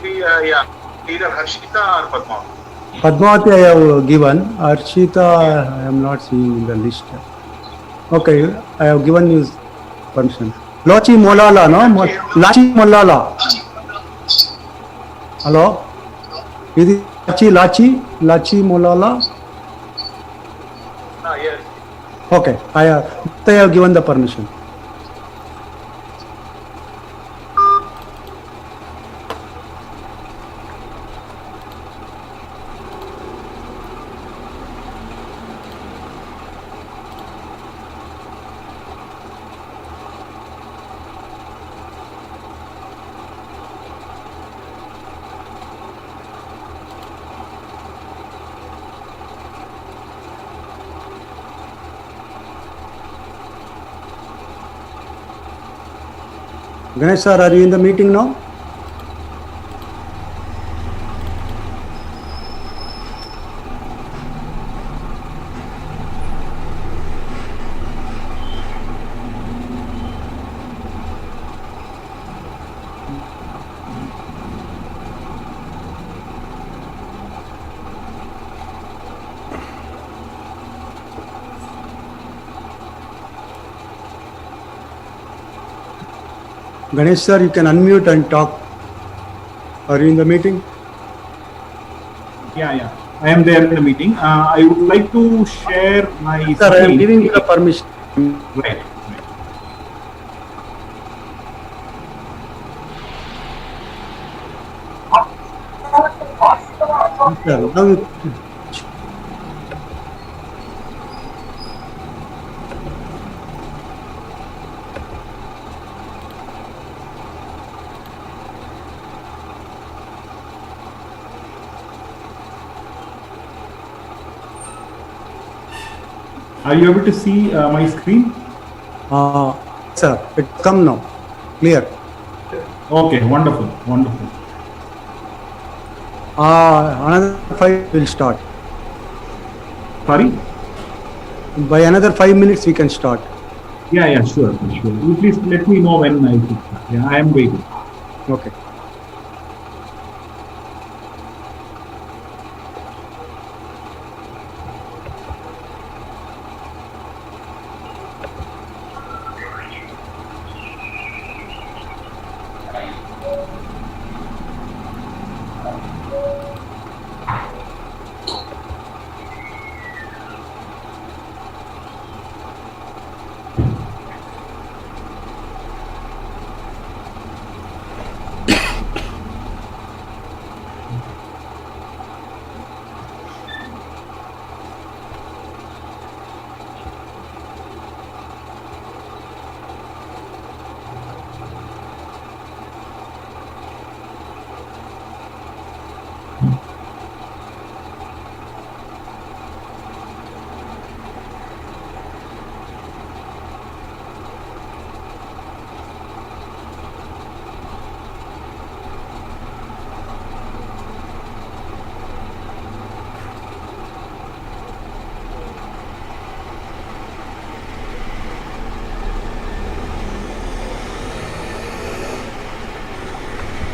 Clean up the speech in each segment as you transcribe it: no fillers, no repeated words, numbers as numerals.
be either Harshita or Padmavati. Padmavati I have given. Arshita I am not seeing in the list. Okay, I have given you permission. Lachi Molala, no? Lachi Molala. Hello? Is it Lachi Molala? Yes. Okay, I have given the permission. Ganesh sir, are you in the meeting now? Ganesh sir, you can unmute and talk. Are you in the meeting? Yeah. I am there in the meeting. I would like to share my Sir, I am giving you the permission. Right. Sir, now you, Are you able to see my screen? sir, it come now. Clear. Okay, wonderful. Another 5 will start. Sorry? By another 5 minutes we can start. Yeah, sure. You please let me know when I should start. Yeah, I am waiting. Okay.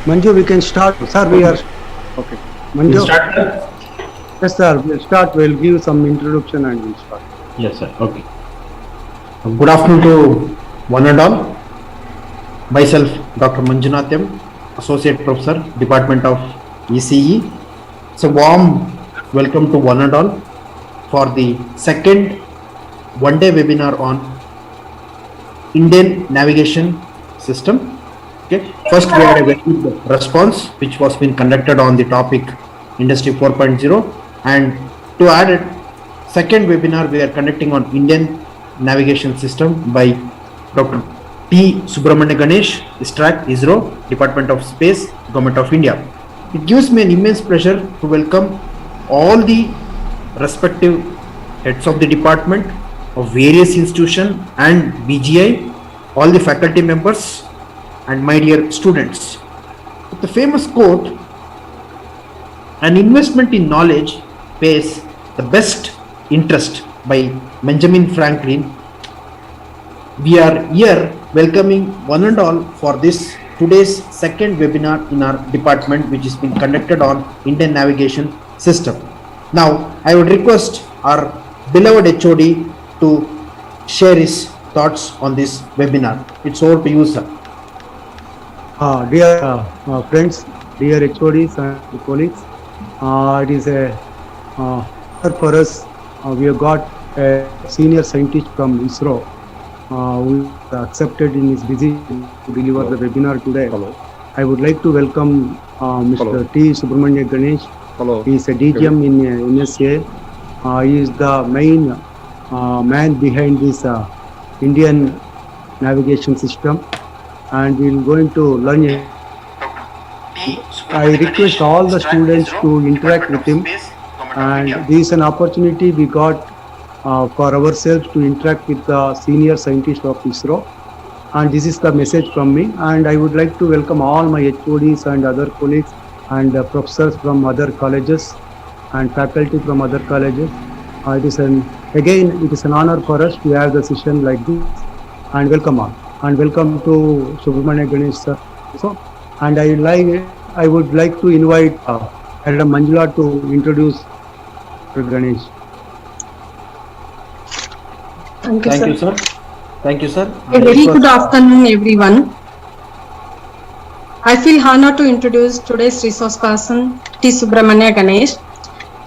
Manju, we can start. Sir, we are okay. Manju, yes, sir. We'll start. We'll give some introduction and we'll start. Yes, sir. Okay. Good afternoon to one and all. Myself, Dr. Manjunatham, Associate Professor, Department of ECE. It's a warm welcome to one and all for the second one-day webinar on Indian navigation system. Okay. First, we had a very good response which was being conducted on the topic Industry 4.0, and to add it, second webinar we are conducting on Indian navigation system by Dr. T. Subramanya Ganesh, STRAC, ISRO, Department of Space, Government of India. It gives me an immense pleasure to welcome all the respective heads of the department of various institutions and BGI, all the faculty members, and my dear students. The famous quote, "An investment in knowledge pays the best interest," by Benjamin Franklin. We are here welcoming one and all for this today's second webinar in our department, which is being conducted on Indian navigation system. Now, I would request our beloved HOD to share his thoughts on this webinar. It's over to you, sir. Dear friends, dear HODs and colleagues, it is a honor for us. We have got a senior scientist from ISRO who accepted in his busy to deliver the webinar today. Hello. I would like to welcome Mr. Hello. T. Subramania Ganesh. Hello. He is a DGM in NSA. He is the main man behind this Indian navigation system, and we are going to learn it. I request all the students to interact with him, and this is an opportunity we got for ourselves to interact with the senior scientist of ISRO, and this is the message from me. And I would like to welcome all my HODs and other colleagues and professors from other colleges and faculty from other colleges. It is an honor for us to have the session like this, and welcome all, and welcome to Subramania Ganesh sir. So, and I would like to invite Madam Manjula to introduce Ganesh. Thank you, Thank sir. you, sir. Thank you, sir. A very good afternoon, everyone. I feel honored to introduce today's resource person, T. Subramania Ganesh.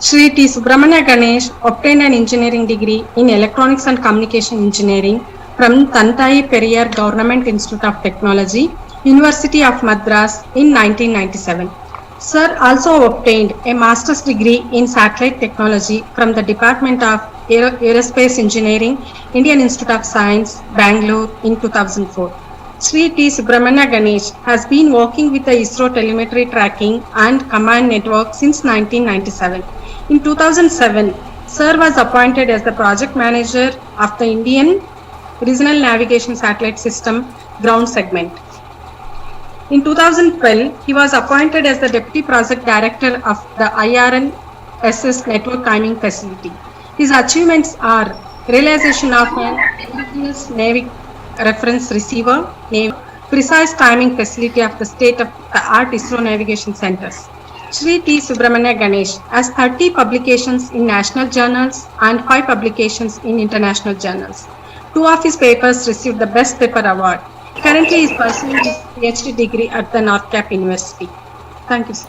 Shri T. Subramania Ganesh obtained an engineering degree in Electronics and Communication Engineering from Tantai Periyar Government Institute of Technology, University of Madras in 1997. Sir also obtained a master's degree in satellite technology from the Department of Aerospace Engineering, Indian Institute of Science, Bangalore in 2004. Shri T. Subramania Ganesh has been working with the ISRO telemetry tracking and command network since 1997. In 2007, Sir was appointed as the project manager of the Indian Regional Navigation Satellite System ground segment. In 2012, he was appointed as the Deputy Project Director of the IRNSS Network Timing Facility. His achievements are realization of an indigenous Navy reference receiver, precise timing facility of the state-of-the-art ISRO navigation centers. Shri T. Subramania Ganesh has 30 publications in national journals and 5 publications in international journals. 2 of his papers received the Best Paper Award. Currently, he is pursuing his PhD degree at the North Cap University. Thank you, sir.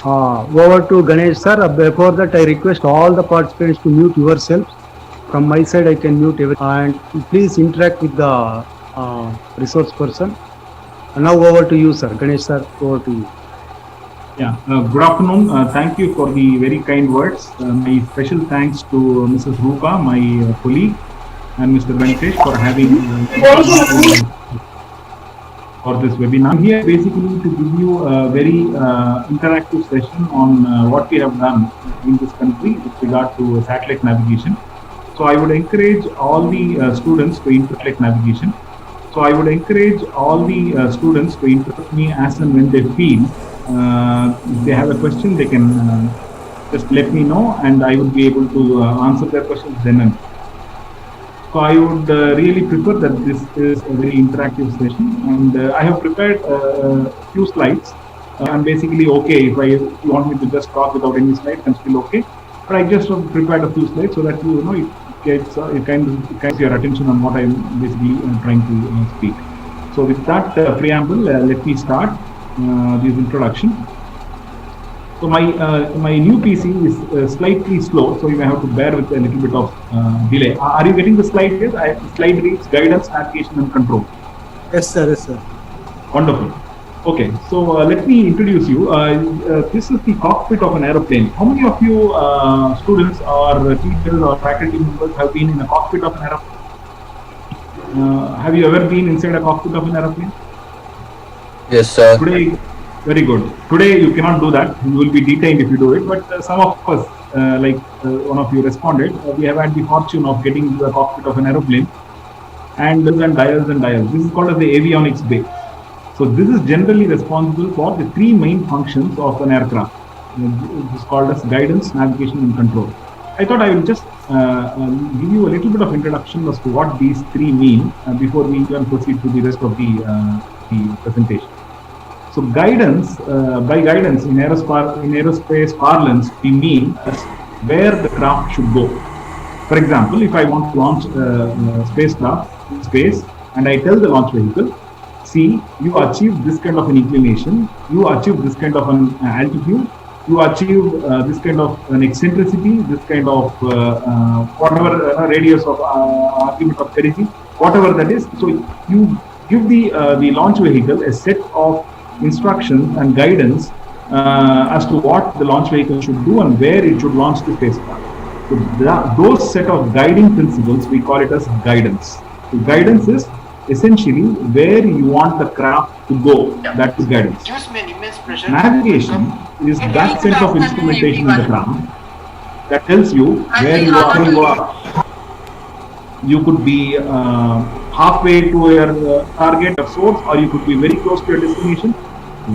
Over to Ganesh sir. Before that, I request all the participants to mute yourselves. From my side, I can mute everything. And please interact with the resource person. And now over to you, sir. Ganesh sir, over to you. Yeah, good afternoon. Thank you for the very kind words. My special thanks to Mrs. Rupa, my colleague, and Mr. Venkatesh for having for this webinar. I'm here basically to give you a very interactive session on what we have done in this country with regard to satellite navigation. So I would encourage all the students to interpret navigation. So I would encourage all the students to interrupt me as and when they feel. If they have a question, they can just let me know, and I would be able to answer their questions then and there. So I would really prefer that this is a very interactive session, and I have prepared a few slides. I'm basically okay if you want me to just talk without any slides, I'm still okay. But I just prepared a few slides so that it gets your attention on what I'm basically trying to speak. So with that preamble, let me start this introduction. So my new PC is slightly slow, so you may have to bear with a little bit of delay. Are you getting the slide here? The slide reads guidance, navigation, and control. Yes, sir. Yes, sir. Wonderful. Okay, so let me introduce you. This is the cockpit of an aeroplane. How many of you students or teachers or faculty members have been in a cockpit of an aeroplane? Have you ever been inside a cockpit of an aeroplane? Yes, sir. Today, very good. Today you cannot do that. You will be detained if you do it. But some of us, like one of you responded, we have had the fortune of getting into the cockpit of an aeroplane, and dials and dials. This is called as the avionics bay. So this is generally responsible for the 3 main functions of an aircraft. It is called as guidance, navigation, and control. I thought I will just give you a little bit of introduction as to what these 3 mean before we can proceed to the rest of the the presentation. So guidance, by guidance in aerospace parlance, we mean as where the craft should go. For example, if I want to launch a spacecraft in space and I tell the launch vehicle, see, you achieve this kind of an inclination, you achieve this kind of an altitude, you achieve this kind of an eccentricity, this kind of whatever radius of argument of perigee, whatever that is. So you give the launch vehicle a set of instructions and guidance as to what the launch vehicle should do and where it should launch the spacecraft. So those set of guiding principles, we call it as guidance. So guidance is essentially where you want the craft to go. That is guidance. Gives me an immense pleasure. Navigation is that set of instrumentation in the craft that tells you where you are. You could be halfway to your target or source, or you could be very close to your destination.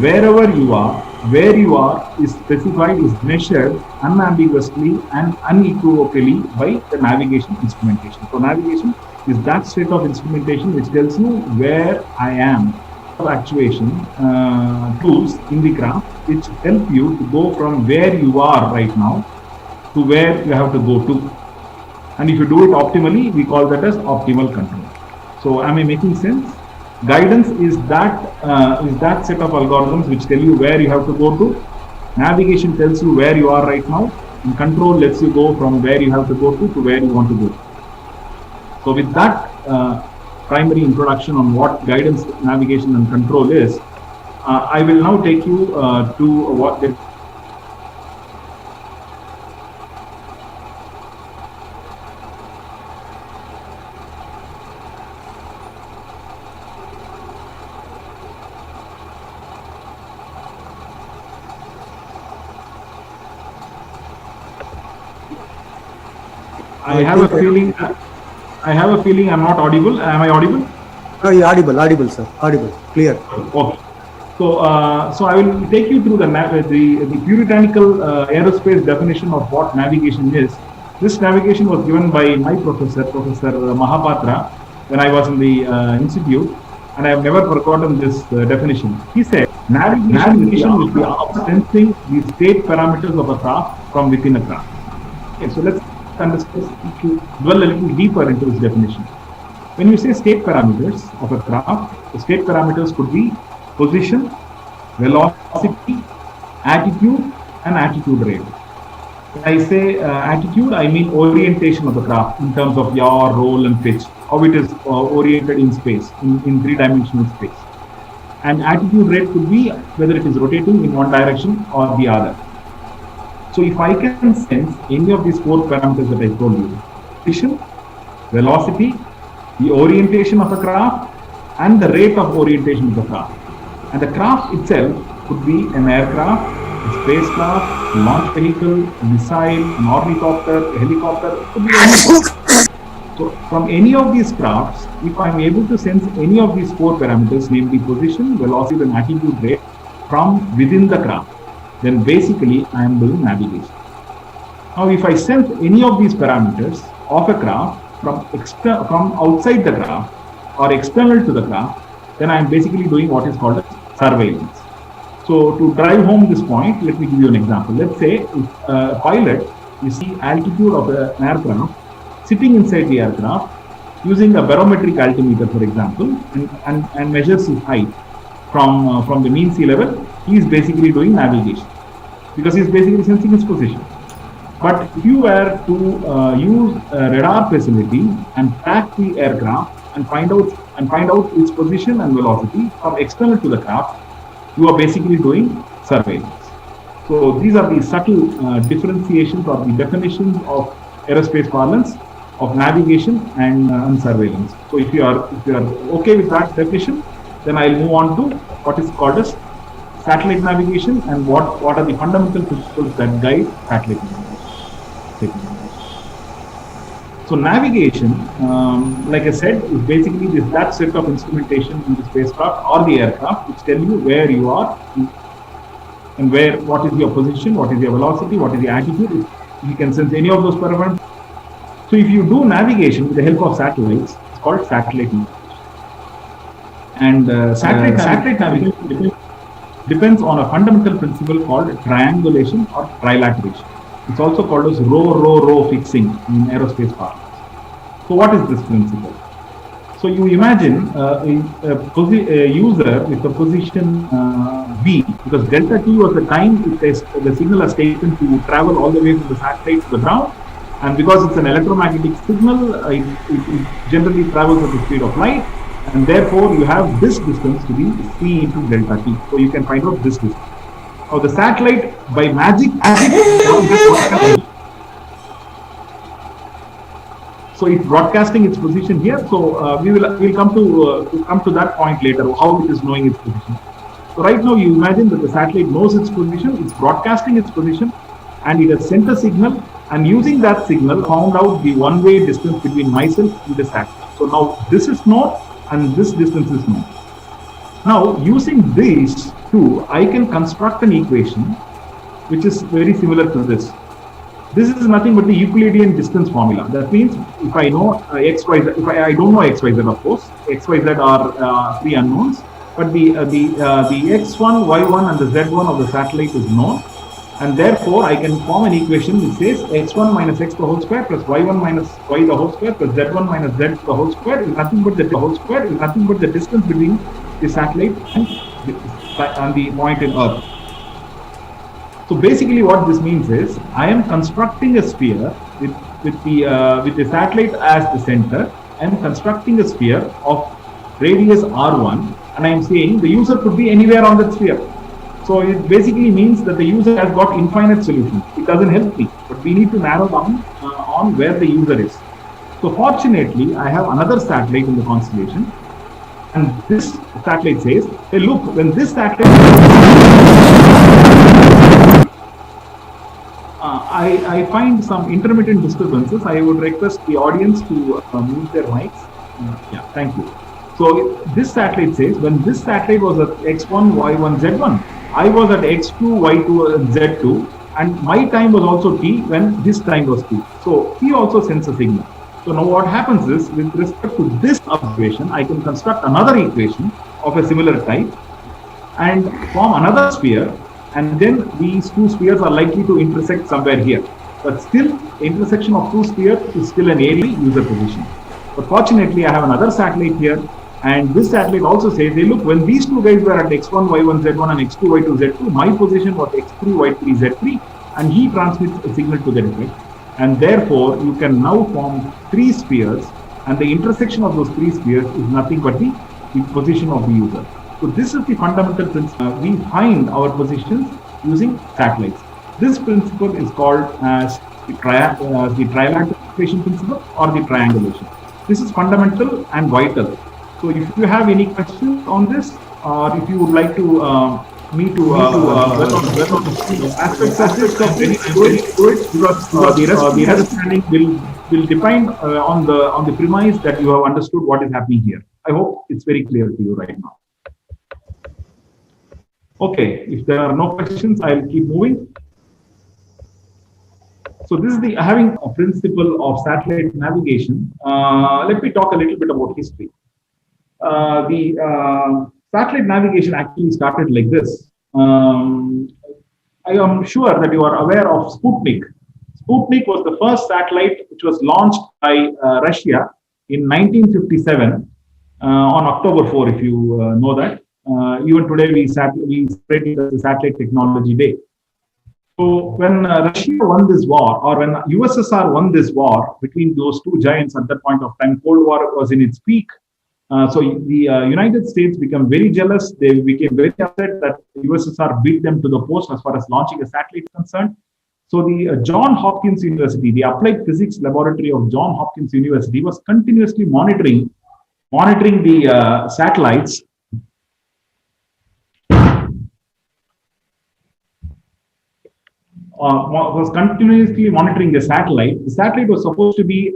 Wherever you are, where you are is specified, is measured unambiguously and unequivocally by the navigation instrumentation. So navigation is that set of instrumentation which tells you where I am. Actuation tools in the craft which help you to go from where you are right now to where you have to go to. And if you do it optimally, we call that as optimal control. So am I making sense? Guidance is that set of algorithms which tell you where you have to go to. Navigation tells you where you are right now, and control lets you go from where you have to go to where you want to go. So with that primary introduction on what guidance, navigation and control is, I will now take you to what the I have a feeling I'm not audible. Am I audible? No, you're audible, sir. Audible, clear. Okay. So I will take you through the puritanical aerospace definition of what navigation is. This navigation was given by my professor, Professor Mahapatra, when I was in the institute, and I have never forgotten this definition. He said, navigation is the art of sensing the state parameters of a craft from within a craft. Okay, so let's dwell a little deeper into this definition. When you say state parameters of a craft, the state parameters could be position, velocity, attitude, and attitude rate. When I say attitude, I mean orientation of the craft in terms of yaw, roll, and pitch, how it is oriented in space, in three-dimensional space. And attitude rate could be whether it is rotating in one direction or the other. So if I can sense any of these four parameters that I told you, position, velocity, the orientation of a craft, and the rate of orientation of the craft. And the craft itself could be an aircraft, a spacecraft, a launch vehicle, a missile, an ornithopter, a helicopter, it could be anything. So from any of these crafts, if I am able to sense any of these four parameters, namely position, velocity, and attitude rate from within the craft, then basically I am doing navigation. Now if I sense any of these parameters of a craft from outside the craft or external to the craft, then I am basically doing what is called surveillance. So to drive home this point, let me give you an example. Let's say if a pilot, you see altitude of an aircraft, sitting inside the aircraft, using a barometric altimeter, for example, and measures his height from the mean sea level, he is basically doing navigation because he is basically sensing his position. But if you were to use a radar facility and track the aircraft and find out its position and velocity from external to the craft, you are basically doing surveillance. So these are the subtle differentiations or the definitions of aerospace parlance of navigation and surveillance. So if you are okay with that definition, then I'll move on to what is called as satellite navigation and what are the fundamental principles that guide satellite navigation. So navigation, like I said, is basically that set of instrumentation in the spacecraft or the aircraft which tell you where you are and what is your position, what is your velocity, what is your attitude. If you can sense any of those parameters. So if you do navigation with the help of satellites, it's called satellite navigation. And satellite navigation depends on a fundamental principle called triangulation or trilateration. It's also called as row fixing in aerospace parlance. So what is this principle? So you imagine a user with a position V, because delta T was the time the signal has taken to travel all the way from the satellite to the ground, and because it's an electromagnetic signal, it generally travels at the speed of light, and therefore you have this distance to be C into delta T. So you can find out this distance. Now the satellite, by magic, so it's broadcasting its position here. So we'll come to that point later, how it is knowing its position. So right now you imagine that the satellite knows its position, it's broadcasting its position, and it has sent a signal, and using that signal found out the one-way distance between myself and the satellite. So now this is known and this distance is known. Now using these two, I can construct an equation which is very similar to this. This is nothing but the Euclidean distance formula. That means if I know x, y, z, if I don't know x, y, z, of course, x, y, z are three unknowns, but the x1, y1 and the z1 of the satellite is known, and therefore I can form an equation which says x1 minus x the whole square plus y1 minus y the whole square plus z1 minus z the whole square is nothing but the distance between the satellite and the point in Earth. So basically what this means is I am constructing a sphere with the satellite as the center. I am constructing a sphere of radius r1, and I am saying the user could be anywhere on that sphere. So it basically means that the user has got infinite solutions. It doesn't help me, but we need to narrow down on where the user is. So fortunately, I have another satellite in the constellation, and this satellite says, hey look, when this satellite I find some intermittent disturbances. I would request the audience to mute their mics. Yeah, thank you. So this satellite says, when this satellite was at x1, y1, z1, I was at x2, y2, and z2, and my time was also t when this time was t. So he also sends a signal. So now what happens is, with respect to this observation, I can construct another equation of a similar type and form another sphere, and then these two spheres are likely to intersect somewhere here. But still, the intersection of two spheres is still an area user position. But fortunately, I have another satellite here, and this satellite also says, hey look, when these two guys were at x1, y1, z1 and x2, y2, z2, my position was x3, y3, z3, and he transmits a signal to that effect. And therefore, you can now form three spheres, and the intersection of those three spheres is nothing but the position of the user. So this is the fundamental principle. We find our positions using satellites. This principle is called as the trilateration principle or the triangulation. This is fundamental and vital. So if you have any questions on this, or if you would like to aspects of this, because the rest understanding will depend on the premise that you have understood what is happening here. I hope it's very clear to you right now. Okay, if there are no questions, I'll keep moving. So this is the having a principle of satellite navigation. Let me talk a little bit about history. The satellite navigation actually started like this. I am sure that you are aware of Sputnik. Sputnik was the first satellite which was launched by Russia in 1957 on October 4, if you know that. Even today, we celebrate it as the Satellite Technology Day. So when Russia won this war, or when USSR won this war between those two giants at that point of time, Cold War was in its peak. So the United States became very jealous. They became very upset that USSR beat them to the post as far as launching a satellite is concerned. So the Johns Hopkins University, the Applied Physics Laboratory of Johns Hopkins University, was continuously monitoring the satellites. Was continuously monitoring the satellite. The satellite was supposed to be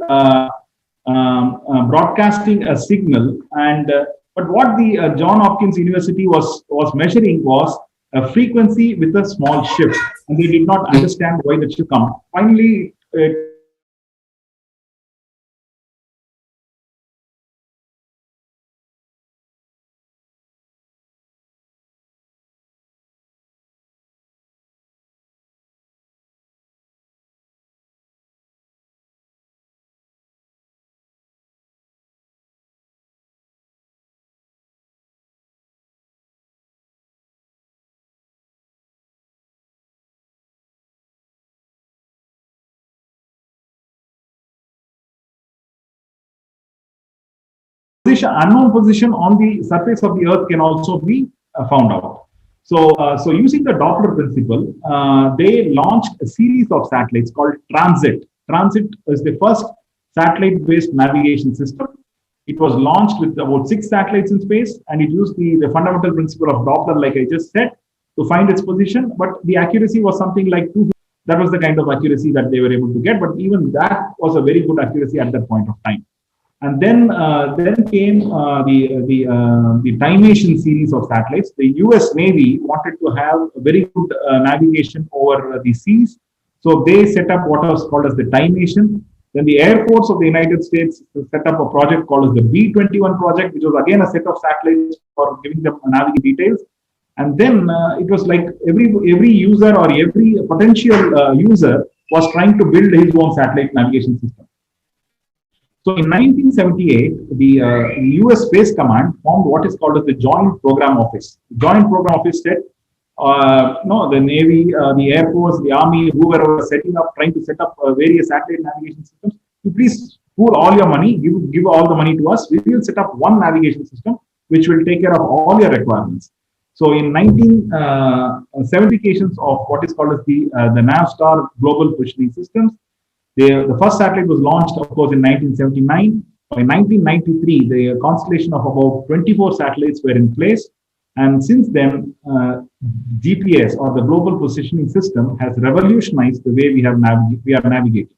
broadcasting a signal, and but what the Johns Hopkins University was measuring was a frequency with a small shift, and they did not understand why that should come. Finally, unknown position on the surface of the Earth can also be found out. So using the Doppler principle, they launched a series of satellites called Transit. Transit is the first satellite-based navigation system. It was launched with about 6 satellites in space, and it used the fundamental principle of Doppler, like I just said, to find its position. But the accuracy was something like 2. That was the kind of accuracy that they were able to get. But even that was a very good accuracy at that point of time. And then came the Timation series of satellites. The US Navy wanted to have a very good navigation over the seas. So they set up what was called as the Timation. Then the Air Force of the United States set up a project called as the B-21 project, which was again a set of satellites for giving them navigation details. And then it was like every user or every potential user was trying to build his own satellite navigation system. So in 1978, the US Space Command formed what is called as the Joint Program Office. The Joint Program Office said, the Navy, the Air Force, the Army, whoever was trying to set up various satellite navigation systems, you please pool all your money, give all the money to us. We will set up one navigation system which will take care of all your requirements. So in 1975 of what is called as the Navstar Global Positioning Systems, the first satellite was launched, of course, in 1979. By 1993, the constellation of about 24 satellites were in place. And since then, GPS, or the Global Positioning System, has revolutionized the way we are navigating.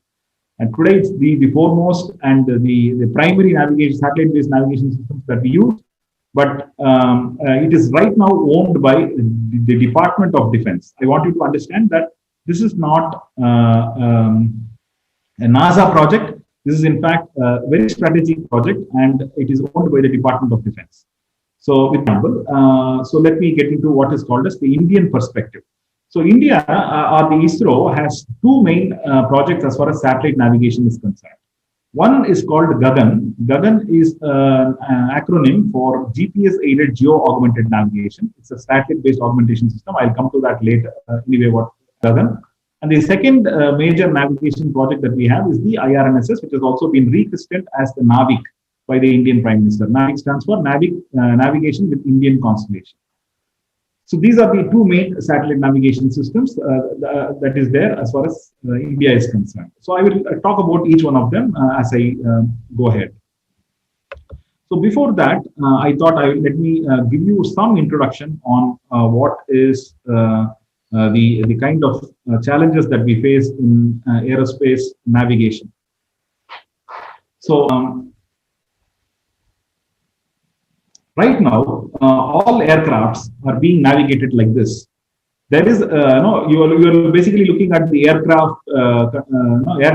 And today, it's the foremost and the primary navigation, satellite-based navigation systems that we use. But it is right now owned by the Department of Defense. I want you to understand that this is not a NASA project. This is in fact a very strategic project, and it is owned by the Department of Defense. So, so let me get into what is called as the Indian perspective. So India, or the ISRO, has 2 main projects as far as satellite navigation is concerned. One is called GAGAN. GAGAN is an acronym for GPS-aided geo-augmented navigation. It's a satellite-based augmentation system. I'll come to that later. Anyway, what GAGAN. And the second major navigation project that we have is the IRNSS, which has also been rechristened as the NAVIC by the Indian Prime Minister. NAVIC stands for Navigation with Indian Constellation. So these are the 2 main satellite navigation systems that is there as far as India is concerned. So I will talk about each one of them as I go ahead. So before that, I thought let me give you some introduction on what is the kind of challenges that we face in aerospace navigation. So right now, all aircrafts are being navigated like this. There is, you are basically looking at the air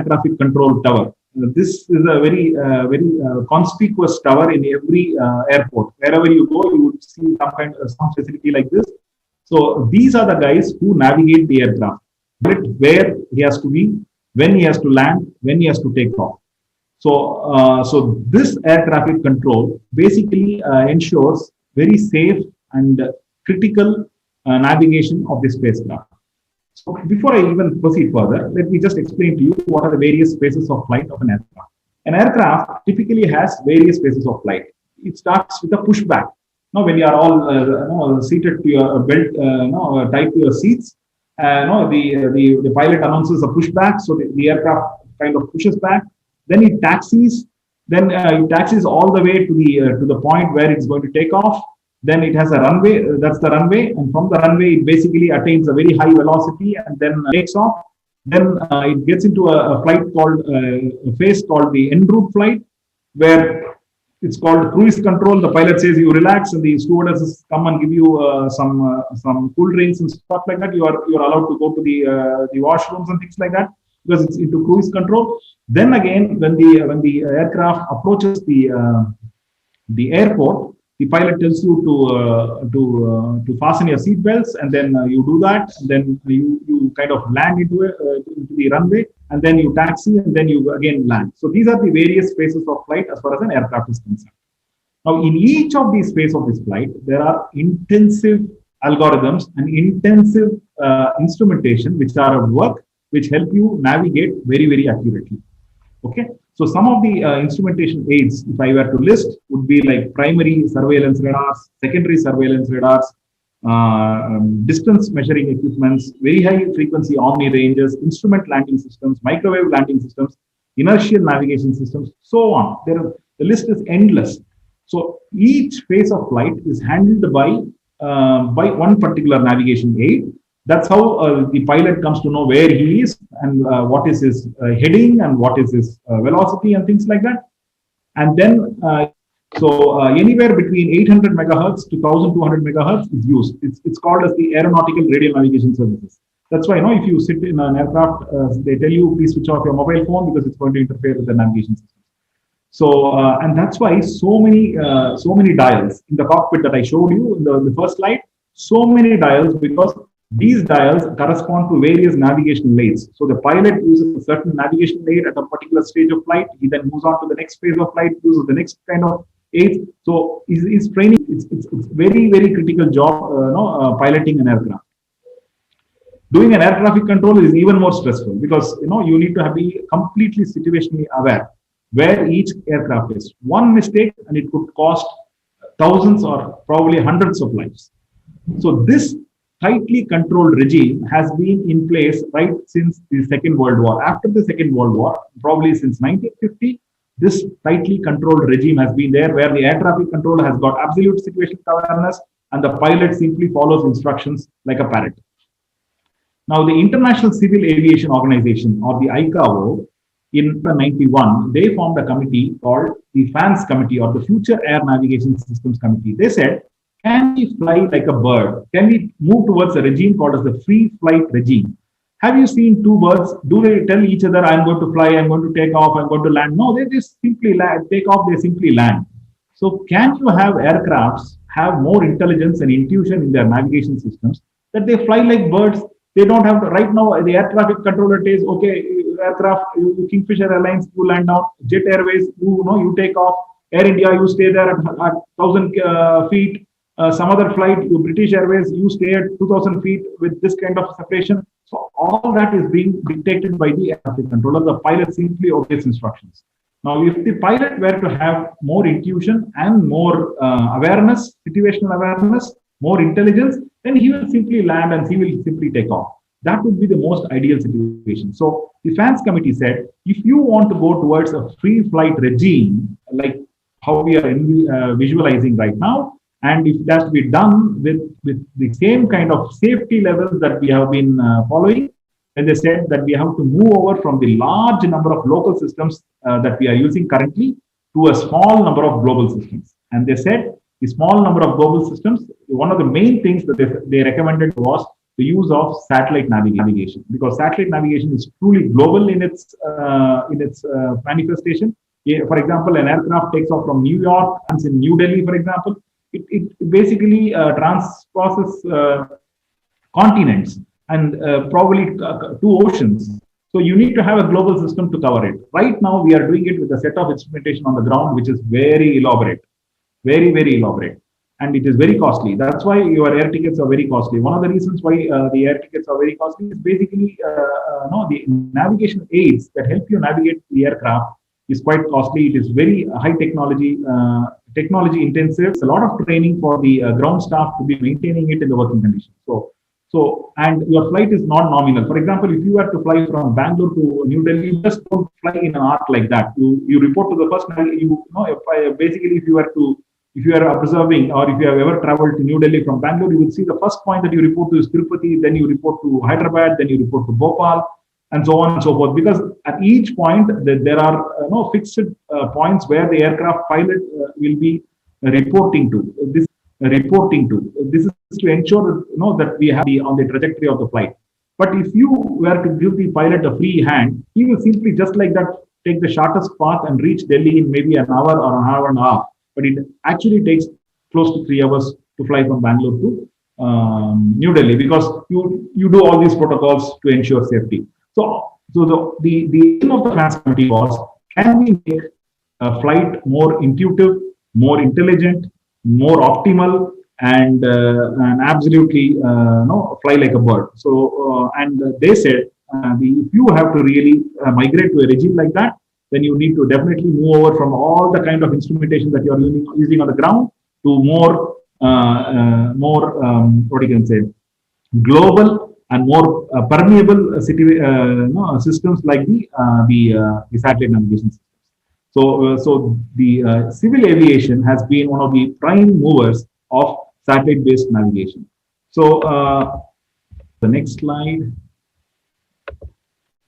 traffic control tower. This is a very conspicuous tower in every airport. Wherever you go, you would see some facility like this. So these are the guys who navigate the aircraft, where he has to be, when he has to land, when he has to take off. So this air traffic control basically ensures very safe and critical navigation of the spacecraft. So before I even proceed further, let me just explain to you what are the various phases of flight of an aircraft. An aircraft typically has various phases of flight. It starts with a pushback. Now, when you are all seated to your belt, tied to your seats, the pilot announces a pushback, so the aircraft kind of pushes back. Then it taxis. Then it taxis all the way to the point where it's going to take off. Then it has a runway. That's the runway, and from the runway, it basically attains a very high velocity and then takes off. Then it gets into a flight called a phase called the en route flight, where it's called cruise control. The pilot says you relax, and the stewardesses come and give you some cool drinks and stuff like that. You are allowed to go to the washrooms and things like that, because it's into cruise control. Then again, when the aircraft approaches the airport, the pilot tells you to fasten your seat belts, and then you do that, and then you kind of land into the runway, and then you taxi, and then you again land. So these are the various phases of flight as far as an aircraft is concerned. Now, in each of these phases of this flight, there are intensive algorithms and intensive instrumentation which are at work, which help you navigate very, very accurately. Okay, so some of the instrumentation aids, if I were to list, would be like primary surveillance radars, secondary surveillance radars, distance measuring equipments, very high frequency omni ranges, instrument landing systems, microwave landing systems, inertial navigation systems, so on. The list is endless. So each phase of flight is handled by one particular navigation aid. That's how the pilot comes to know where he is and what is his heading and what is his velocity and things like that. And then, anywhere between 800 megahertz to 1200 megahertz is used. It's called as the aeronautical radio navigation services. That's why, if you sit in an aircraft, they tell you, please switch off your mobile phone because it's going to interfere with the navigation system. So, and that's why so many dials in the cockpit that I showed you in the first slide, so many dials, because these dials correspond to various navigation aids. So the pilot uses a certain navigation aid at a particular stage of flight. He then moves on to the next phase of flight, uses the next kind of aid. So is training. It's very, very critical job. Piloting an aircraft. Doing an air traffic control is even more stressful because you need to be completely situationally aware where each aircraft is. One mistake and it could cost thousands or probably hundreds of lives. So this tightly controlled regime has been in place right since the Second World War. After the Second World War, probably since 1950, this tightly controlled regime has been there where the air traffic controller has got absolute situational awareness and the pilot simply follows instructions like a parrot. Now, the International Civil Aviation Organization, or the ICAO, in 1991, they formed a committee called the FANS Committee, or the Future Air Navigation Systems Committee. They said, can we fly like a bird? Can we move towards a regime called as the free flight regime? Have you seen two birds? Do they tell each other, I'm going to fly, I'm going to take off, I'm going to land? No, they just simply take off, they simply land. So can you have aircrafts have more intelligence and intuition in their navigation systems that they fly like birds? They don't have to, right now, the air traffic controller says, okay, aircraft, Kingfisher Airlines, you land down, Jet Airways, you take off, Air India, you stay there at 1,000 feet. Some other flight, British Airways, you stay at 2,000 feet with this kind of separation. So all that is being dictated by the air traffic controller. The pilot simply obeys instructions. Now, if the pilot were to have more intuition and more awareness, situational awareness, more intelligence, then he will simply land and he will simply take off. That would be the most ideal situation. So the FANS committee said, if you want to go towards a free flight regime, like how we are visualizing right now, and if it has to be done with the same kind of safety levels that we have been following, and they said that we have to move over from the large number of local systems that we are using currently to a small number of global systems. And they said the small number of global systems, one of the main things that they recommended was the use of satellite navigation, because satellite navigation is truly global in its manifestation. For example, an aircraft takes off from New York and in New Delhi, for example, it basically transposes continents and probably two oceans. So you need to have a global system to cover it. Right now, we are doing it with a set of instrumentation on the ground, which is very elaborate, very, very elaborate. And it is very costly. That's why your air tickets are very costly. One of the reasons why the air tickets are very costly is basically the navigation aids that help you navigate the aircraft is quite costly. It is very high technology, technology intensive. It's a lot of training for the ground staff to be maintaining it in the working conditions. So, and your flight is not nominal. For example, if you were to fly from Bangalore to New Delhi, you just don't fly in an arc like that. You report to the first, if you are observing, or if you have ever traveled to New Delhi from Bangalore, you will see the first point that you report to is Tirupati, then you report to Hyderabad, then you report to Bhopal, and so on and so forth. Because at each point, there are fixed points where the aircraft pilot will be reporting to. This is to ensure that we have on the trajectory of the flight. But if you were to give the pilot a free hand, he will simply just like that take the shortest path and reach Delhi in maybe an hour or an hour and a half. But it actually takes close to 3 hours to fly from Bangalore to New Delhi, because you do all these protocols to ensure safety. So the aim of the FANS committee was, can we make a flight more intuitive, more intelligent, more optimal, and absolutely fly like a bird. So and they said if you have to really migrate to a regime like that, then you need to definitely move over from all the kind of instrumentation that you are using on the ground to more, what you can say, global and more permeable systems like the satellite navigation systems. So the civil aviation has been one of the prime movers of satellite-based navigation. So the next slide.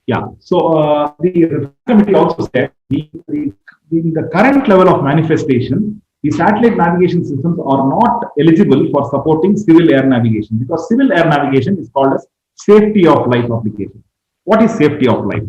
Yeah. So the committee also said in the current level of manifestation, the satellite navigation systems are not eligible for supporting civil air navigation, because civil air navigation is called as safety of life application. What is safety of life?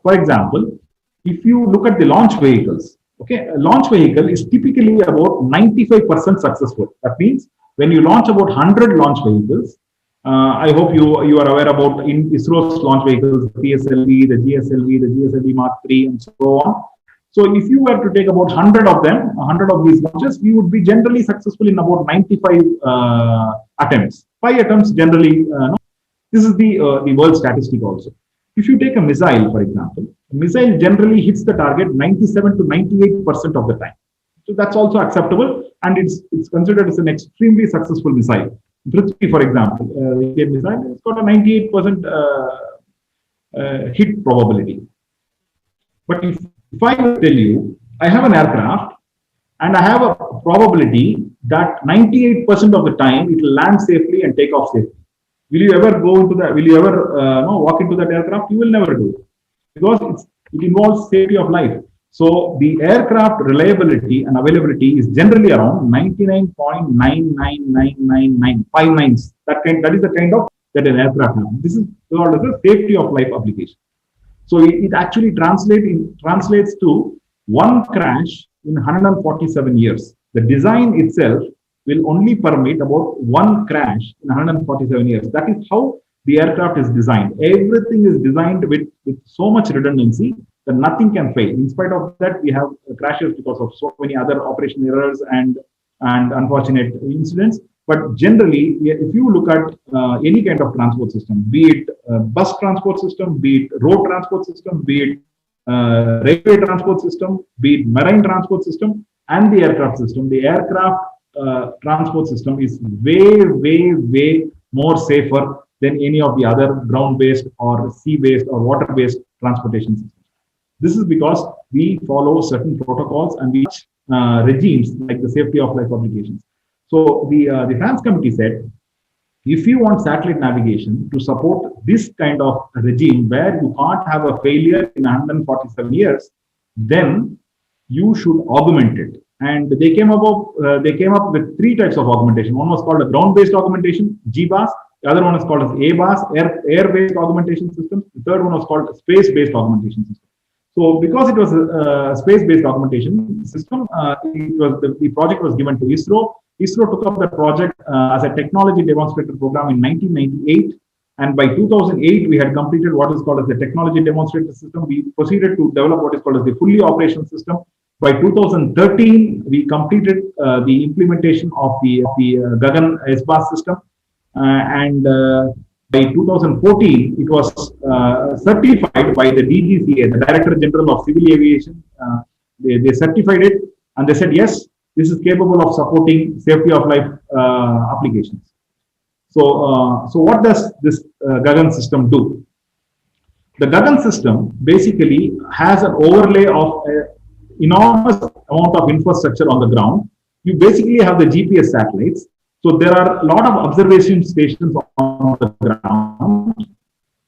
For example, if you look at the launch vehicles, okay, a launch vehicle is typically about 95% successful. That means when you launch about 100 launch vehicles, I hope you are aware about in ISRO's launch vehicles, the PSLV, the GSLV Mark III, and so on. So if you were to take about 100 of them, 100 of these launches, we would be generally successful in about 95 attempts. 5 attempts generally. No. This is the world statistic also. If you take a missile, for example, a missile generally hits the target 97 to 98% of the time. So that's also acceptable, and it's considered as an extremely successful missile. Prithvi, for example, Indian missile, it's got a 98% hit probability. But if I tell you, I have an aircraft and I have a probability that 98% of the time it will land safely and take off safely. Will you ever go into that? Will you ever walk into that aircraft? You will never do it, because it involves safety of life. So the aircraft reliability and availability is generally around 99.9999959. That is the kind of that an aircraft has. This is called as a safety of life application. So it actually translates to one crash in 147 years. The design itself will only permit about one crash in 147 years. That is how the aircraft is designed. Everything is designed with so much redundancy that nothing can fail. In spite of that, we have crashes because of so many other operational errors and unfortunate incidents. But generally, if you look at any kind of transport system, be it bus transport system, be it road transport system, be it railway transport system, be it marine transport system, and the aircraft system, the aircraft transport system is way more safer than any of the other ground-based or sea-based or water-based transportation systems. This is because we follow certain protocols and regimes like the safety of life obligations. So the France committee said, if you want satellite navigation to support this kind of regime where you can't have a failure in 147 years, then you should augment it. And they came up with 3 types of augmentation. One was called a ground-based augmentation, GBAS. The other one is called as ABAS, air-based augmentation system. The third one was called space-based augmentation system. So because it was a space-based augmentation system, the project was given to ISRO. ISRO took up the project as a technology demonstrator program in 1998. And by 2008, we had completed what is called as the technology demonstrator system. We proceeded to develop what is called as the fully operational system. By 2013, we completed the implementation of the Gagan SBAS system. By 2014, it was certified by the DGCA, the Director General of Civil Aviation. They certified it, and they said, yes, this is capable of supporting safety of life applications. So what does this Gagan system do? The Gagan system basically has an overlay of enormous amount of infrastructure on the ground. You basically have the GPS satellites. So there are a lot of observation stations on the ground,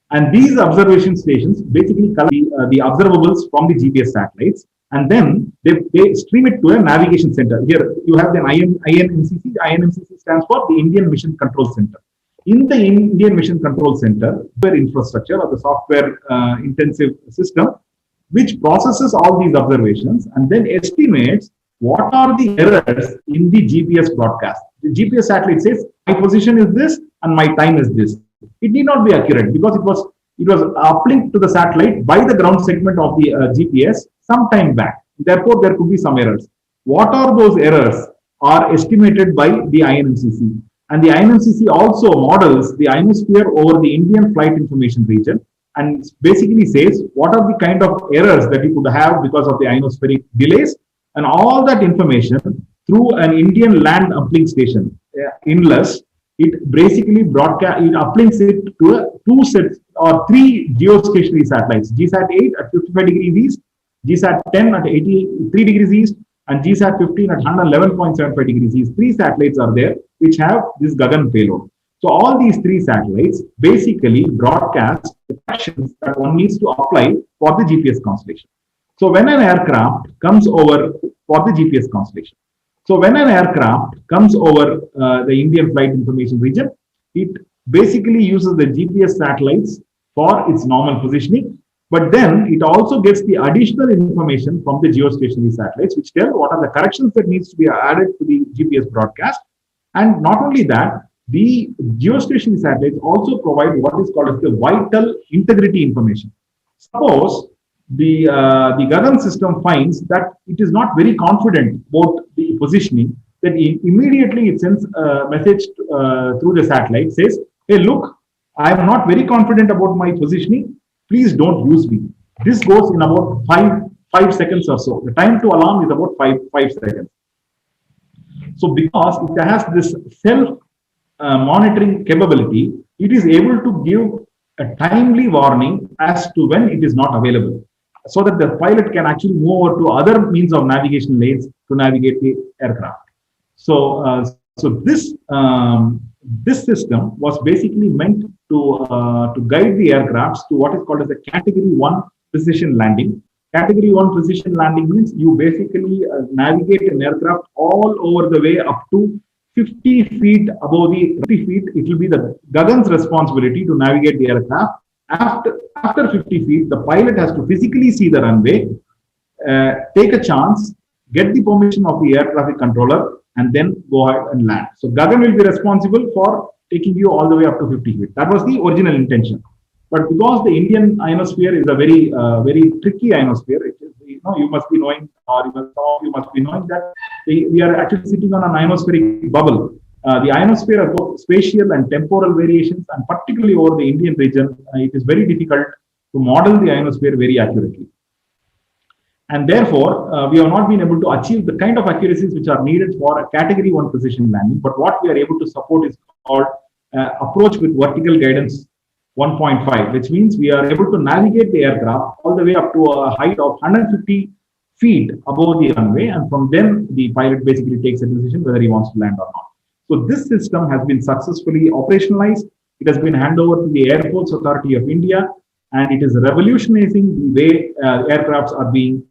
and these observation stations basically collect the observables from the GPS satellites, and then they stream it to a navigation center. Here you have the INMCC. The INMCC stands for the Indian Mission Control Center. In the Indian Mission Control Center, their infrastructure or the software intensive system, which processes all these observations and then estimates what are the errors in the GPS broadcast. The GPS satellite says, my position is this and my time is this. It need not be accurate because it was uplinked to the satellite by the ground segment of the GPS some time back. Therefore, there could be some errors. What are those errors are estimated by the INMCC. And the INMCC also models the ionosphere over the Indian flight information region. and basically says what are the kind of errors that you could have because of the ionospheric delays, and all that information through an Indian land uplink station, INLUS. It basically it uplinks it to two sets or three geostationary satellites: GSAT 8 at 55 degrees east, GSAT 10 at 83 degrees east, and GSAT 15 at 111.75 degrees east. Three satellites are there which have this Gagan payload. So all these three satellites basically broadcast the actions that one needs to apply for the GPS constellation. So when an aircraft comes over for the GPS constellation, so when an aircraft comes over the Indian flight information region, it basically uses the GPS satellites for its normal positioning, but then it also gets the additional information from the geostationary satellites, which tell what are the corrections that needs to be added to the GPS broadcast. And not only that, the geostationary satellites also provide what is called as the vital integrity information. Suppose the Gagan system finds that it is not very confident about the positioning, then immediately it sends a message through the satellite, says, hey, look, I am not very confident about my positioning. Please don't use me. This goes in about five seconds or so. The time to alarm is about five seconds. So because it has this self monitoring capability, it is able to give a timely warning as to when it is not available, so that the pilot can actually move over to other means of navigation lanes to navigate the aircraft. So, this system was basically meant to guide the aircrafts to what is called as a Category 1 precision landing. Category 1 precision landing means you basically navigate an aircraft all over the way up to 50 feet above the 50 feet. It will be the Gagan's responsibility to navigate the aircraft. After 50 feet, the pilot has to physically see the runway, take a chance, get the permission of the air traffic controller, and then go ahead and land. So Gagan will be responsible for taking you all the way up to 50 feet. That was the original intention. But because the Indian ionosphere is a very tricky ionosphere, it is, you must be knowing, or you must be knowing that we are actually sitting on an ionospheric bubble. The ionosphere has both spatial and temporal variations, and particularly over the Indian region, it is very difficult to model the ionosphere very accurately. And therefore, we have not been able to achieve the kind of accuracies which are needed for a Category 1 precision landing. But what we are able to support is called approach with vertical guidance 1.5, which means we are able to navigate the aircraft all the way up to a height of 150 feet above the runway, and from then the pilot basically takes a decision whether he wants to land or not. So this system has been successfully operationalized. It has been handed over to the Airports Authority of India, and it is revolutionizing the way aircrafts are being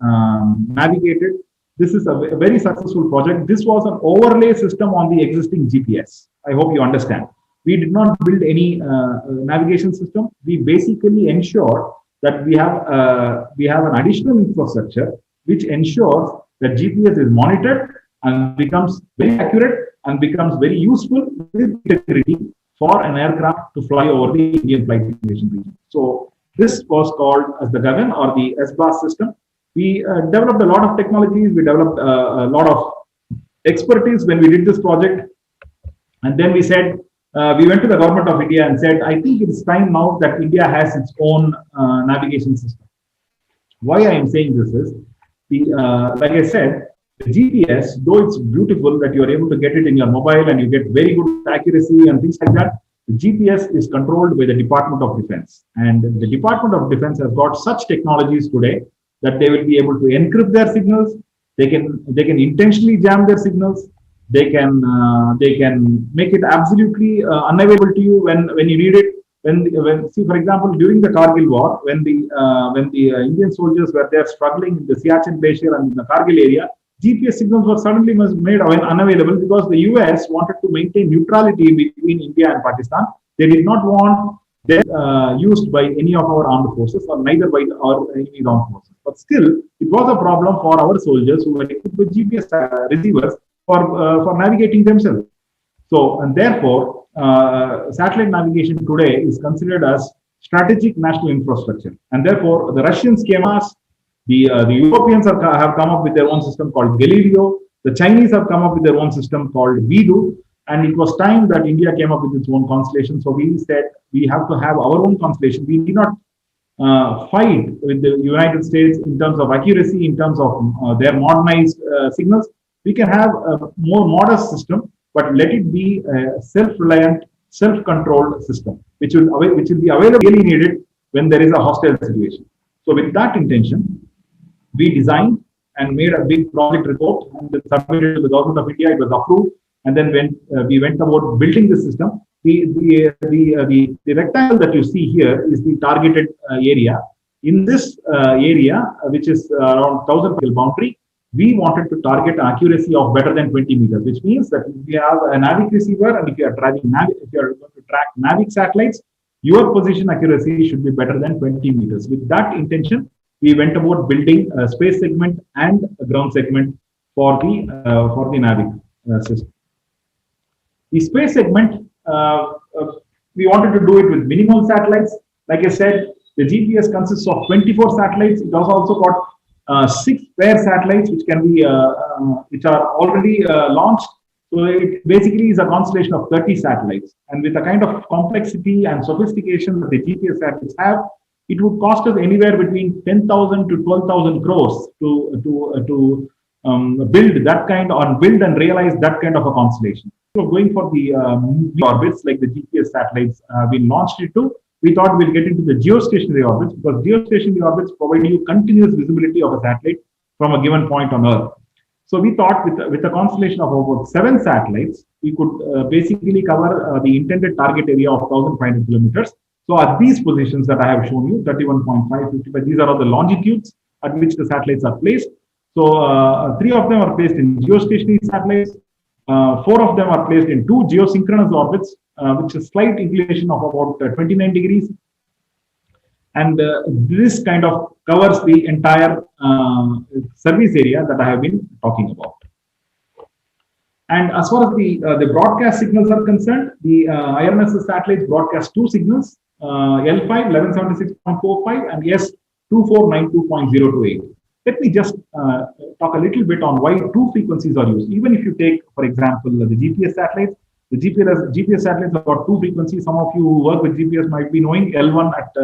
navigated. This is a very successful project. This was an overlay system on the existing GPS. I hope you understand. We did not build any navigation system. We basically ensure that we have an additional infrastructure which ensures that GPS is monitored and becomes very accurate and becomes very useful with integrity for an aircraft to fly over the Indian flight information region. So this was called as the Gagan or the SBAS system. We developed a lot of technologies. We developed a lot of expertise when we did this project. And then we said, we went to the government of India and said, I think it's time now that India has its own navigation system. Why I am saying this is, like I said, the GPS, though it's beautiful that you are able to get it in your mobile and you get very good accuracy and things like that, the GPS is controlled by the Department of Defense. And the Department of Defense has got such technologies today that they will be able to encrypt their signals. They can intentionally jam their signals. They can make it absolutely unavailable to you when you need it. When see, for example, during the Kargil war, when the Indian soldiers were there struggling in the Siachen Glacier and in the Kargil area, GPS signals were suddenly made unavailable because the US wanted to maintain neutrality between India and Pakistan. They did not want them used by any of our armed forces or neither by our enemy armed forces. But still, it was a problem for our soldiers who were equipped with GPS receivers for navigating themselves. So, and therefore, satellite navigation today is considered as strategic national infrastructure. And therefore, the Russians came as the Europeans have come up with their own system called Galileo. The Chinese have come up with their own system called Beidou. And it was time that India came up with its own constellation. So we said we have to have our own constellation. We need not fight with the United States in terms of accuracy, in terms of their modernized signals. We can have a more modest system, but let it be a self-reliant, self-controlled system, which will be available really needed when there is a hostile situation. So with that intention, we designed and made a big project report and then submitted to the government of India. It was approved, and then when we went about building the system, the rectangle that you see here is the targeted area. In this area, which is around 1,000 mile boundary, we wanted to target an accuracy of better than 20 meters, which means that if we have a NavIC receiver and if you are going to track NavIC satellites, your position accuracy should be better than 20 meters. With that intention, we went about building a space segment and a ground segment for the NavIC system. The space segment, we wanted to do it with minimal satellites. Like I said, the GPS consists of 24 satellites. It has also got 6 pair satellites which can be which are already launched. So it basically is a constellation of 30 satellites. And with the kind of complexity and sophistication that the GPS satellites have, it would cost us anywhere between 10,000 to 12,000 crores to build that kind or build and realize that kind of a constellation. So going for the orbits like the GPS satellites we launched it to, we thought we'll get into the geostationary orbits because geostationary orbits provide you continuous visibility of a satellite from a given point on Earth. So we thought with a constellation of about 7 satellites, we could basically cover the intended target area of 1,500 kilometers. So at these positions that I have shown you, 31.5, 55, these are all the longitudes at which the satellites are placed. So 3 of them are placed in geostationary satellites. 4 of them are placed in 2 geosynchronous orbits, which is a slight inclination of about 29 degrees. And this kind of covers the entire service area that I have been talking about. And as far as the broadcast signals are concerned, the IRNSS satellites broadcast 2 signals, L5 1176.45 and S2492.028. Let me just talk a little bit on why 2 frequencies are used. Even if you take, for example, the GPS satellites, the GPS satellites have got 2 frequencies. Some of you who work with GPS might be knowing L1 at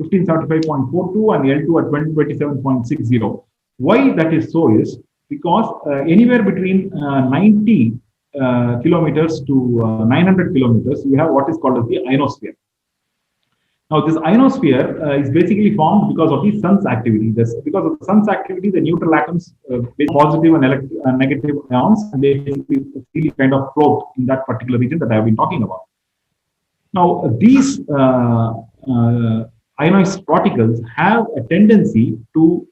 1575.42 and L2 at 2027.60. Why that is so is because anywhere between 90 kilometers to 900 kilometers, you have what is called as the ionosphere. Now, this ionosphere is basically formed because of the sun's activity. Because of the sun's activity, the neutral atoms, positive and negative ions, and they basically kind of float in that particular region that I have been talking about. Now, these ionized particles have a tendency to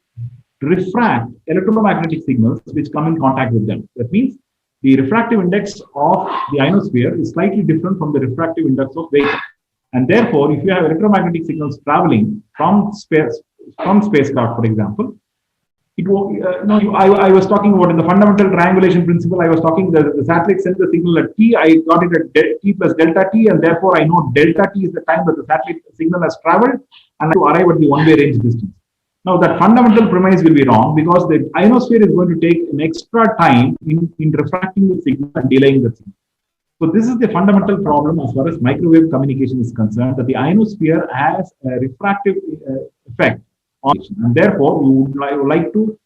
refract electromagnetic signals which come in contact with them. That means the refractive index of the ionosphere is slightly different from the refractive index of vapor. And therefore, if you have electromagnetic signals traveling from spacecraft, for example, it will, I was talking about in the fundamental triangulation principle, I was talking the satellite sends the signal at T, I got it at T plus delta T, and therefore I know delta T is the time that the satellite signal has traveled and to arrive at the one-way range distance. Now that fundamental premise will be wrong because the ionosphere is going to take an extra time in refracting the signal and delaying the signal. So this is the fundamental problem as far as microwave communication is concerned, that the ionosphere has a refractive effect on it, and therefore you would like to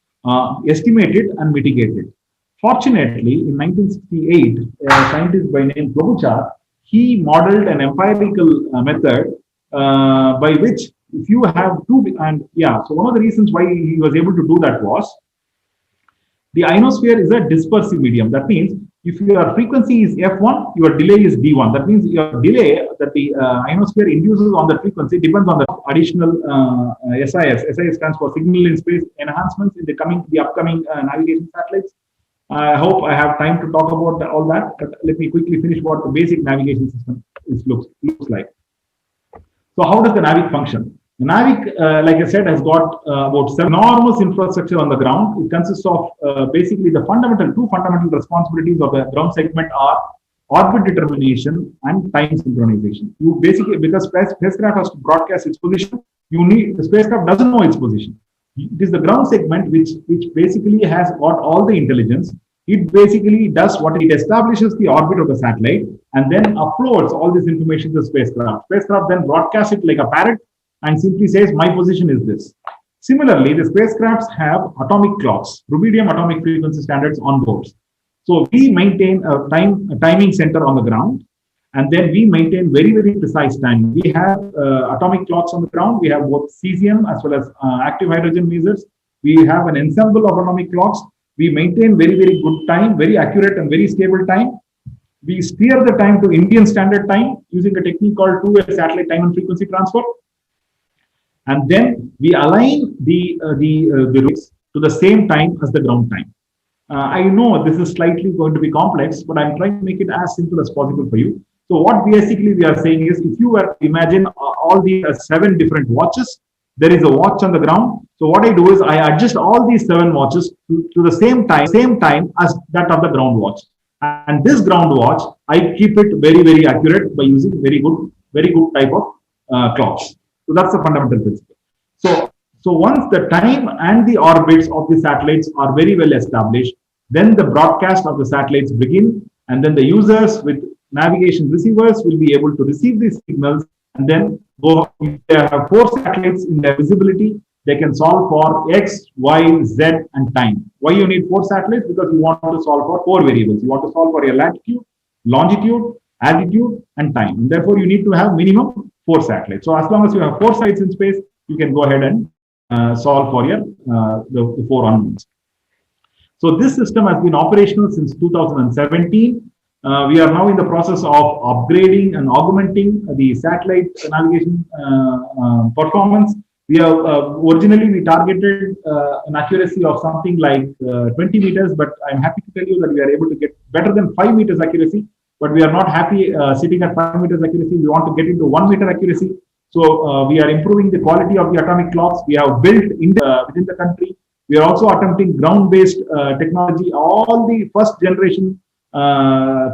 estimate it and mitigate it. Fortunately, in 1968, a scientist by name Klobuchar, he modeled an empirical method by which if you have so one of the reasons why he was able to do that was the ionosphere is a dispersive medium. That means if your frequency is F1, your delay is D1. That means your delay that the ionosphere induces on the frequency depends on the additional SIS. SIS stands for Signal in Space Enhancements in the upcoming navigation satellites. I hope I have time to talk about all that, but let me quickly finish what the basic navigation system looks like. So how does the NavIC function? The NavIC, like I said, has got about 7 enormous infrastructure on the ground. It consists of basically the two fundamental responsibilities of the ground segment are orbit determination and time synchronization. You basically, because spacecraft has to broadcast its position, the spacecraft doesn't know its position. It is the ground segment which basically has got all the intelligence. It basically does what it establishes the orbit of the satellite and then uploads all this information to the spacecraft. Spacecraft then broadcasts it like a parrot, and simply says my position is this. Similarly, the spacecrafts have atomic clocks, rubidium atomic frequency standards on board. So we maintain a timing center on the ground, and then we maintain very, very precise time. We have atomic clocks on the ground. We have both cesium as well as active hydrogen masers. We have an ensemble of atomic clocks. We maintain very, very good time, very accurate and very stable time. We steer the time to Indian Standard Time using a technique called two-way satellite time and frequency transfer. And then we align the routes to the same time as the ground time. I know this is slightly going to be complex, but I'm trying to make it as simple as possible for you. So what basically we are saying is, if you were to imagine all the 7 different watches, there is a watch on the ground. So what I do is I adjust all these 7 watches to the same time as that of the ground watch. And this ground watch, I keep it very, very accurate by using very good type of clocks. So that's the fundamental principle. So once the time and the orbits of the satellites are very well established, then the broadcast of the satellites begin, and then the users with navigation receivers will be able to receive these signals, and then go. If they have 4 satellites in their visibility, they can solve for X, Y, Z, and time. Why you need 4 satellites? Because you want to solve for 4 variables. You want to solve for your latitude, longitude, altitude, and time. And therefore, you need to have minimum 4 satellites. So as long as you have 4 satellites in space, you can go ahead and solve for your the 4 unknowns. So this system has been operational since 2017. We are now in the process of upgrading and augmenting the satellite navigation performance. We have originally we targeted an accuracy of something like 20 meters, but I'm happy to tell you that we are able to get better than 5 meters accuracy. But we are not happy sitting at 5 meters accuracy. We want to get into 1 meter accuracy. So we are improving the quality of the atomic clocks. We have built within the country. We are also attempting ground-based technology. All the first generation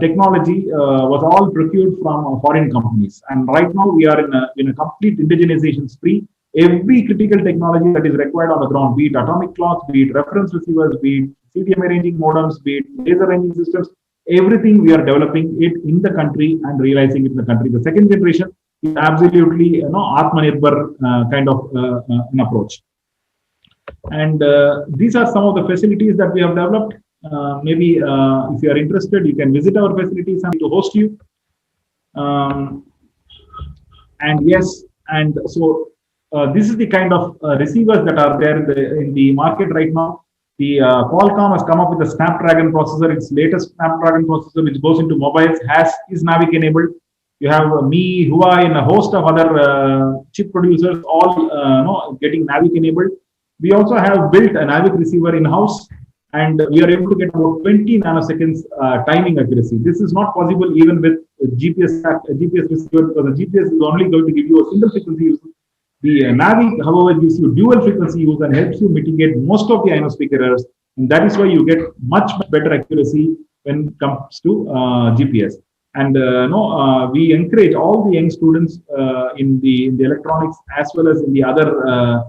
technology was all procured from foreign companies. And right now we are in a complete indigenization spree. Every critical technology that is required on the ground, be it atomic clocks, be it reference receivers, be it CDMA ranging modems, be it laser ranging systems, everything we are developing it in the country and realizing it in the country. The second generation is absolutely Atmanirbhar kind of an approach. And these are some of the facilities that we have developed. Maybe if you are interested, you can visit our facilities and to host you. And yes, and so this is the kind of receivers that are there in the market right now. The Qualcomm has come up with a Snapdragon processor. Its latest Snapdragon processor, which goes into mobiles, is NAVIC enabled. You have Me, Huawei, and a host of other chip producers all getting NAVIC enabled. We also have built a NAVIC receiver in-house, and we are able to get about 20 nanoseconds timing accuracy. This is not possible even with GPS receiver, because the GPS is only going to give you a single frequency use. The NAVIC, however, gives you dual frequency use and helps you mitigate most of the ionospheric errors, and that is why you get much better accuracy when it comes to GPS. And we encourage all the young students in the electronics as well as in the other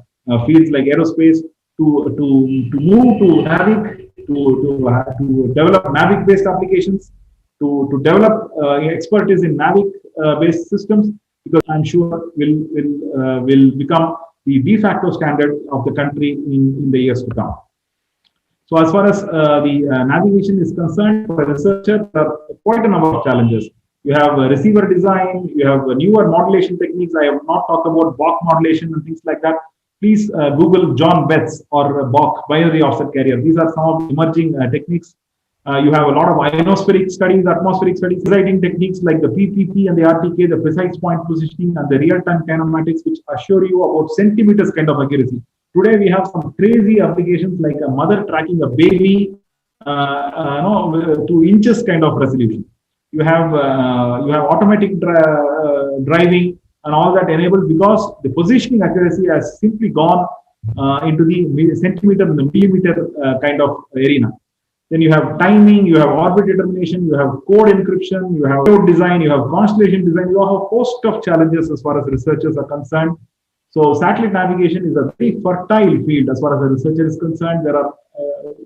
fields like aerospace to move to NAVIC, to develop NAVIC-based applications, to develop expertise in NAVIC-based systems, because I'm sure will become the de facto standard of the country in the years to come. So as far as the navigation is concerned, for a researcher, there are quite a number of challenges. You have receiver design, you have newer modulation techniques. I have not talked about Bach modulation and things like that. Please Google John Betts or Bach, binary offset carrier. These are some of the emerging techniques. You have a lot of ionospheric studies, atmospheric studies, exciting techniques like the PPP and the RTK, the precise point positioning and the real-time kinematics, which assure you about centimeters kind of accuracy. Today we have some crazy applications like a mother tracking a baby, to inches kind of resolution. You have automatic driving and all that enabled because the positioning accuracy has simply gone into the centimeter and the millimeter kind of arena. Then you have timing, you have orbit determination, you have code encryption, you have code design, you have constellation design, you have a host of challenges as far as researchers are concerned. So satellite navigation is a very fertile field as far as the researcher is concerned. There are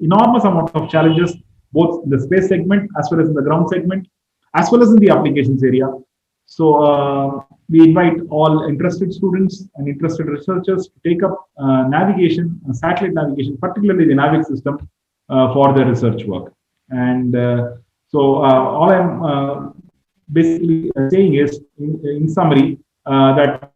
enormous amount of challenges, both in the space segment as well as in the ground segment, as well as in the applications area. So we invite all interested students and interested researchers to take up navigation, satellite navigation, particularly the NAVIC system for their research work. And all I'm basically saying is, in summary, that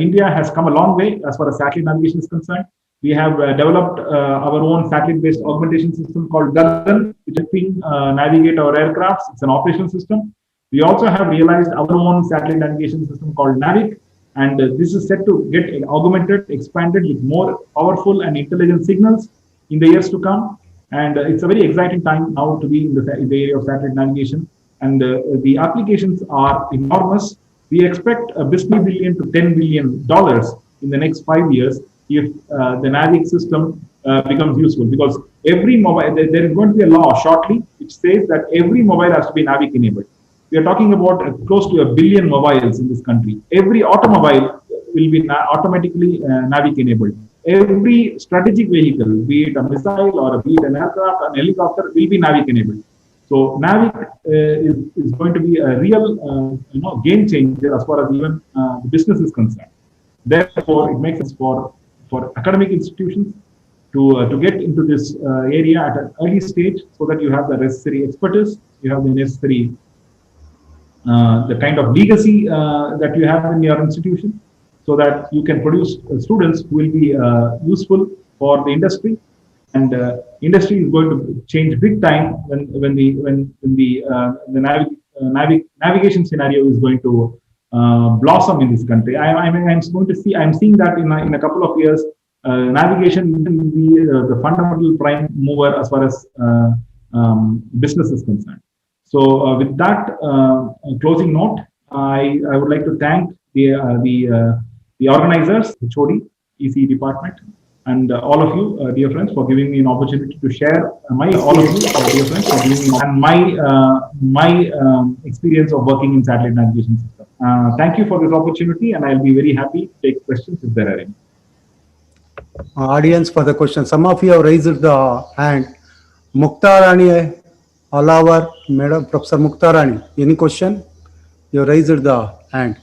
India has come a long way as far as satellite navigation is concerned. We have developed our own satellite-based augmentation system called Gagan, which helping navigate our aircrafts. It's an operational system. We also have realized our own satellite navigation system called NAVIC, and this is set to get augmented, expanded with more powerful and intelligent signals in the years to come. And it's a very exciting time now to be in the area of satellite navigation. And the applications are enormous. We expect $50 billion to $10 billion in the next 5 years if the NAVIC system becomes useful. Because every mobile, there is going to be a law shortly which says that every mobile has to be NAVIC enabled. We are talking about close to 1 billion mobiles in this country. Every automobile will be automatically NAVIC enabled. Every strategic vehicle, be it a missile or be it an aircraft, an helicopter, will be NAVIC enabled. So NAVIC is going to be a real game changer as far as even the business is concerned. Therefore, it makes sense for academic institutions to get into this area at an early stage, so that you have the necessary expertise, you have the necessary the kind of legacy that you have in your institution, so that you can produce students who will be useful for the industry. And industry is going to change big time when the navigation scenario is going to blossom in this country. I'm seeing that in a couple of years, navigation will be the fundamental prime mover as far as business is concerned. So with that closing note, I would like to thank the organizers, HOD, EC department, and all of you, dear friends, for giving me an opportunity to share my experience of working in satellite navigation system. Thank you for this opportunity, and I'll be very happy to take questions if there are any. Audience for the question. Some of you have raised the hand. Muktarani Alawar, Madam Professor Muktarani, any question? You raised the hand.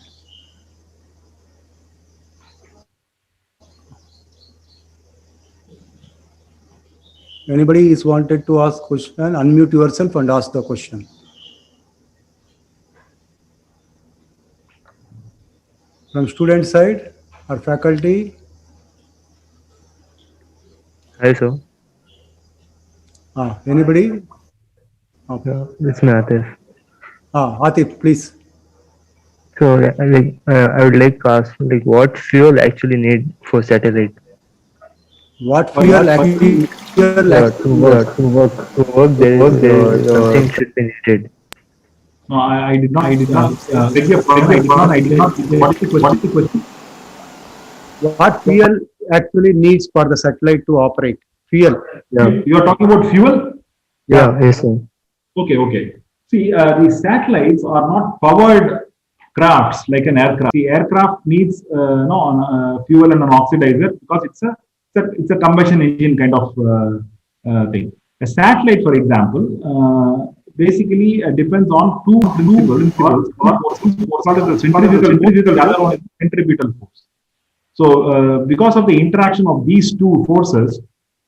Anybody is wanted to ask question? Unmute yourself and ask the question. From student side or faculty? Hi, sir. Anybody? Okay. It's me, Atif. Atif, please. So, I would like to ask, what fuel actually need for satellite? What fuel actually to work? Something should be needed. No, I did not. Beg your pardon. I did not. What is the question? What fuel actually needs for the satellite to operate? Fuel. Yeah. You are talking about fuel? Yeah. Yes, sir. Okay. See, the satellites are not powered crafts like an aircraft. The aircraft needs fuel and an oxidizer, because it's a combustion engine kind of thing. A satellite, for example, basically depends on two principles or the centrifugal force. So, because of the interaction of these two forces,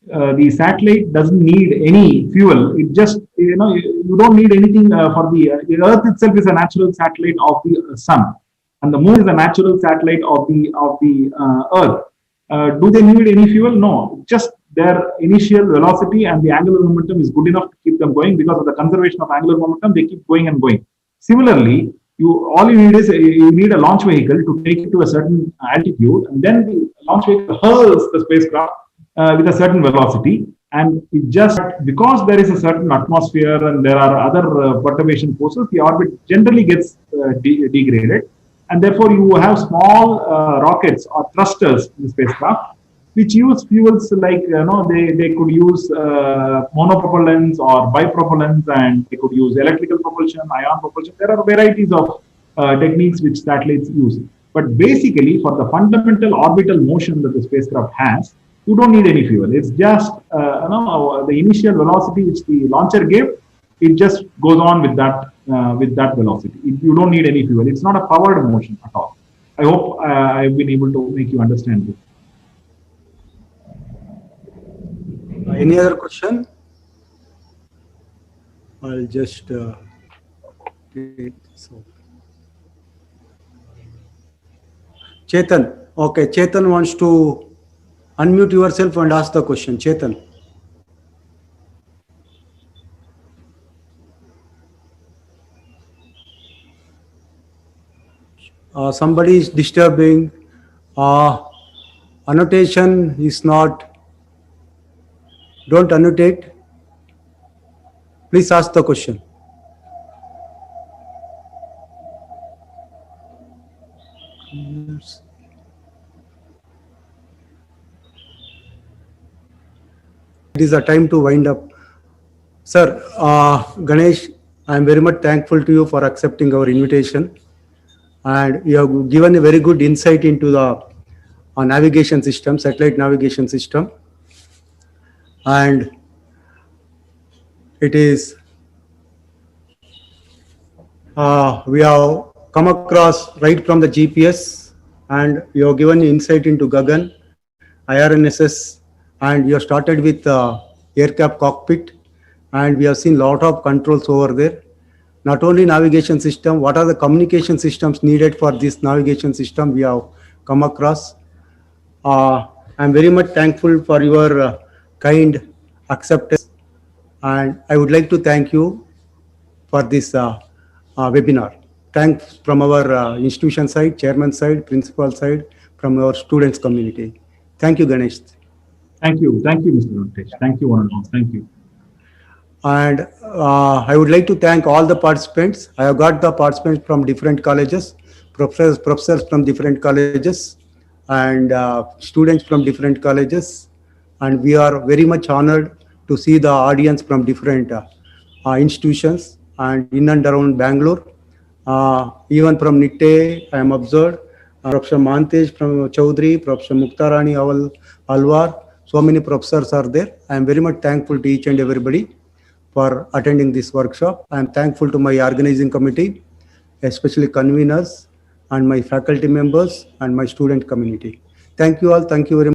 the satellite doesn't need any fuel. It just, you don't need anything for the Earth itself is a natural satellite of the sun, and the moon is a natural satellite of the Earth. Do they need any fuel? No, just their initial velocity and the angular momentum is good enough to keep them going. Because of the conservation of angular momentum, they keep going and going. Similarly, all you need is you need a launch vehicle to take it to a certain altitude, and then the launch vehicle hurls the spacecraft with a certain velocity, and it just, because there is a certain atmosphere and there are other perturbation forces, the orbit generally gets degraded, and therefore you have small rockets or thrusters in the spacecraft which use fuels like they could use monopropellants or bipropellants, and they could use electrical propulsion, ion propulsion. There are varieties of techniques which satellites use, but basically for the fundamental orbital motion that the spacecraft has, you don't need any fuel. It's just the initial velocity which the launcher gave, it just goes on with that with that velocity. You don't need any fuel. It's not a powered motion at all. I hope I've been able to make you understand this. Any other question? I'll just take this off. Chetan. Okay, Chetan wants to unmute yourself and ask the question. Chetan. Somebody is disturbing. Annotation is not. Don't annotate. Please ask the question. It is a time to wind up. Sir, Ganesh, I am very much thankful to you for accepting our invitation. And you have given a very good insight into the navigation system, satellite navigation system. And it is, we have come across right from the GPS, and you have given insight into Gagan, IRNSS, and you have started with aircraft cockpit, and we have seen lot of controls over there. Not only navigation system, what are the communication systems needed for this navigation system we have come across. I'm very much thankful for your kind acceptance, and I would like to thank you for this webinar. Thanks from our institution side, chairman side, principal side, from our students community. Thank you, Ganesh. Thank you, Mr. Venkatesh. Thank you, one and all. Thank you. And I would like to thank all the participants. I have got the participants from different colleges, professors from different colleges, and students from different colleges. And we are very much honored to see the audience from different institutions and in and around Bangalore. Even from NITTE, I am observed. Professor Mantesh from Chaudhary, Professor Muktarani Alwar. So many professors are there. I am very much thankful to each and everybody for attending this workshop. I am thankful to my organizing committee, especially conveners and my faculty members and my student community. Thank you all. Thank you very much.